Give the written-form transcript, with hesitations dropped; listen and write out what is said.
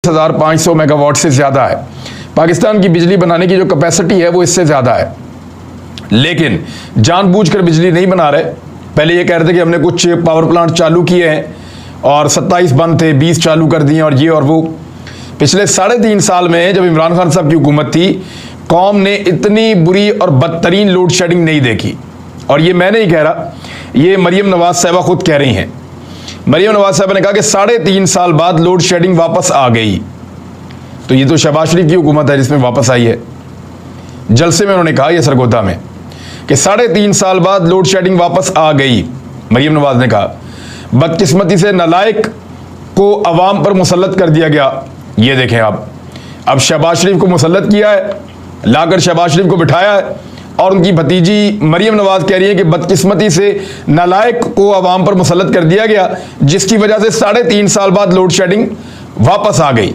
1500 megawatt से ज़्यादा है। पाकिस्तान की बिजली बनाने की जो कैपेसिटी है वो इससे ज़्यादा है, लेकिन जानबूझकर बिजली नहीं बना रहे। पहले ये कह रहे थे कि हमने कुछ पावर प्लांट चालू किए हैं और 27 बंद थे, 20 चालू कर दिए और ये और वो। पिछले 3.5 साल में जब इमरान खान साहब की हुकूमत थी, कौम ने इतनी बुरी और बदतरीन लोड शेडिंग नहीं देखी। और ये मैं नहीं कह रहा, ये मरियम नवाज साहबा खुद कह रही हैं। मरियम नवाज साहब ने कहा कि 3.5 साल बाद लोड शेडिंग वापस आ गई। तो ये तो शहबाज शरीफ की हुकूमत है जिसमें वापस आई है। जलसे में उन्होंने कहा, यह सरगोधा में, कि 3.5 साल बाद लोड शेडिंग वापस आ गई। मरियम नवाज ने कहा बदकिस्मती से नालायक को अवाम पर मुसल्लत कर दिया गया। ये देखें आप, अब शहबाज शरीफ को मुसल्लत किया है, लाकर शहबाज शरीफ को बिठाया है और उनकी भतीजी मरियम नवाज कह रही है कि बदकिस्मती से नालायक को अवाम पर मुसल्लत कर दिया गया, जिसकी वजह से 3.5 साल बाद लोड शेडिंग वापस आ गई।